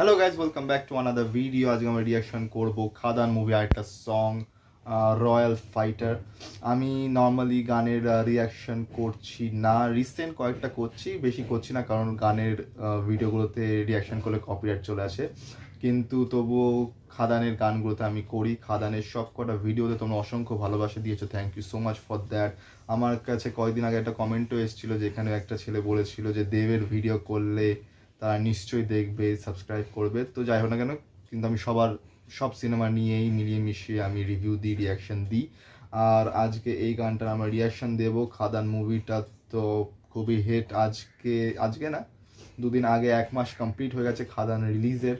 Hello guys, welcome back to another video. আজকে আমরা reaction করব খাদান মুভি আরেকটা সং রয়্যাল ফাইটার। আমি নর্মালি গানের রিয়াকশন করছি না, রিসেন্ট কয়েকটা করছি, বেশি করছি না কারণ গানের ভিডিওগুলোতে রিয়াকশন করলে কপিরাইট চলে আসে। কিন্তু তবুও খাদানের গানগুলোতে আমি করি। খাদানের সব কটা ভিডিওতে তোমরা অসংখ্য ভালোবাসা দিয়েছো, thank you so much for that. আমার কাছে কয়েকদিন আগে একটা কমেন্টও এসেছিলো যেখানে একটা ছেলে বলেছিল যে দেবের ভিডিও করলে তারা নিশ্চয়ই দেখবে, সাবস্ক্রাইব করবে। তো যাই হোক না কেন, কিন্তু আমি সব সিনেমা নিয়েই মিলিয়ে মিশিয়ে আমি রিভিউ দিই, রিয়াকশন দিই। আর আজকে এই গানটার আমরা রিয়াকশন দেব। খাদান মুভিটা তো খুবই হিট। আজকে না, দুদিন আগে 1 মাস কমপ্লিট হয়ে গেছে খাদান রিলিজের।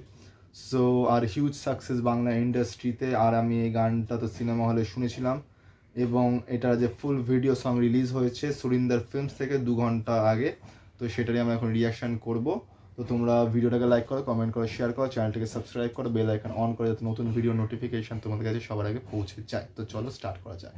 সো আর হিউজ সাকসেস বাংলা ইন্ডাস্ট্রিতে। আর আমি এই গানটা তো সিনেমা হলে শুনেছিলাম, এবং এটার যে ফুল ভিডিও সং রিলিজ হয়েছে সুরিন্দর ফিল্মস থেকে 2 ঘন্টা আগে। তো সেটারই আমরা এখন রিয়াকশন করব। তো তোমরা ভিডিওটাকে লাইক করো, কমেন্ট করো, শেয়ার করো, চ্যানেলটাকে সাবস্ক্রাইব করো, বেল আইকন অন করে যাতে নতুন ভিডিও নোটিফিকেশন তোমাদের কাছে সবার আগে পৌঁছে যায়। তো চলো স্টার্ট করা যায়।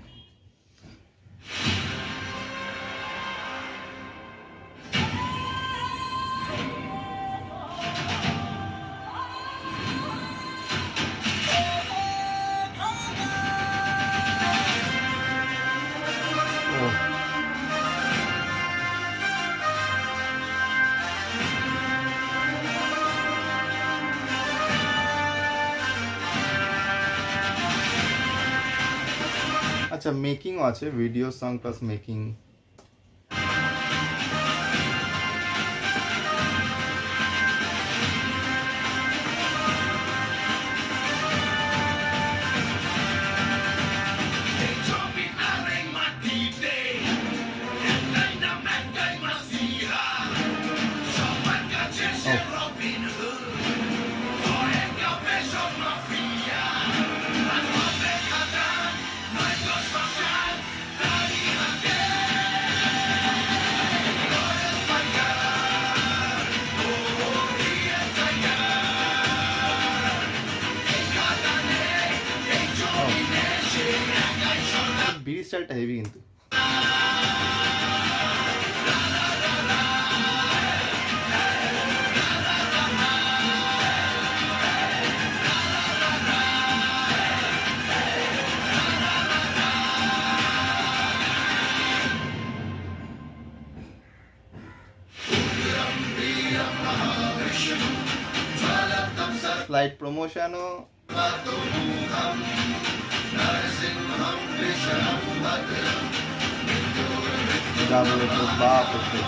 আচ্ছা, মেকিংও আছে, ভিডিও সং প্লাস মেকিং। বিড়ি স্টাইলটা হেভি কিন্তু। স্লাইড প্রমোশনও যাবে তো বাপ হচ্ছে।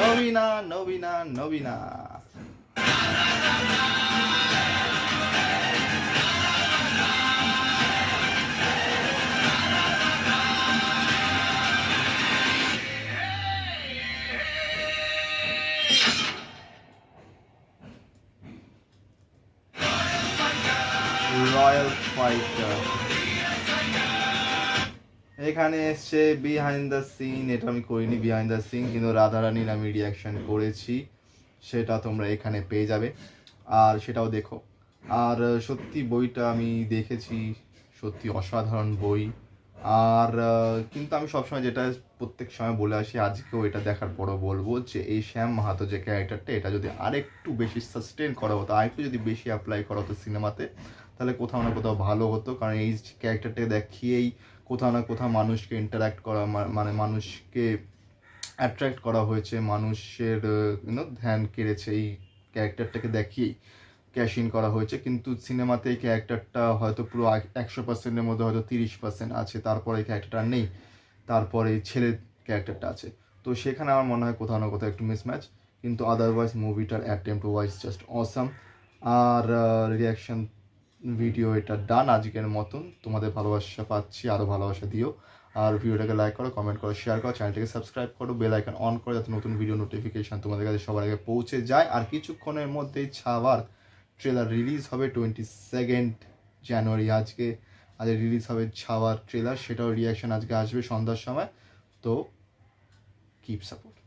নবীনা নবীনা নবীনা। রয়্যাল ফাইটার এখানে এসছে বিহাইন্ড দ্য সিন। এটা আমি করিনি বিহাইন্ড দ্য সিন, কিন্তু রাধারানীর আমি রিয়াকশন করেছি, সেটা তোমরা এখানে পেয়ে যাবে, আর সেটাও দেখো। আর সত্যি বইটা আমি দেখেছি, সত্যি অসাধারণ বই। আর কিন্তু আমি সবসময় যেটা প্রত্যেক সময় বলে আসি, আজকেও এটা দেখার পরও বলবো যে এই শ্যাম মাহাতো যে ক্যারেক্টারটা, এটা যদি আরেকটু বেশি সাস্টেন করা হতো, আরেকটু যদি বেশি অ্যাপ্লাই করা হতো সিনেমাতে, তাহলে কোথাও না কোথাও ভালো হতো। কারণ এই ক্যারেক্টারটাকে দেখিয়েই কোথাও না কোথাও মানুষকে ইন্টারাক্ট করা, মানে মানুষকে অ্যাট্রাক্ট করা হয়েছে, মানুষের ধ্যান কেড়েছে এই ক্যারেক্টারটাকে দেখিয়েই ক্যাশ ইন করা হয়েছে। কিন্তু সিনেমাতে এই ক্যারেক্টারটা হয়তো পুরো 100%-এর মধ্যে হয়তো 30% আছে, তারপরে এই ক্যারেক্টারটা নেই, তারপরে এই ছেলের ক্যারেক্টারটা আছে। তো সেখানে আমার মনে হয় কোথাও না কোথাও একটু মিসম্যাচ, কিন্তু আদারওয়াইজ মুভিটার অ্যাটেম্প্ট ওয়াইজ জাস্ট অসাম। আর রিয়াকশন ভিডিও এটা ডান আজকের মতন। তোমাদের ভালোবাসা পাচ্ছি, আরও ভালোবাসা দিও। আর ভিডিওটাকে লাইক করো, কমেন্ট করো, শেয়ার করো, চ্যানেলটাকে সাবস্ক্রাইব করো, বেল আইকন অন করো, যাতে নতুন ভিডিও নোটিফিকেশান তোমাদের কাছে সবার আগে পৌঁছে যায়। আর কিছুক্ষণের মধ্যেই ছাওয়ার ট্রেলার রিলিজ হবে 22 জানুয়ারি। আজকে রিলিজ হবে ছাওয়ার ট্রেলার, সেটাও রিয়াকশন আজকে আসবে সন্ধ্যার সময়। তো কিপ সাপোর্ট।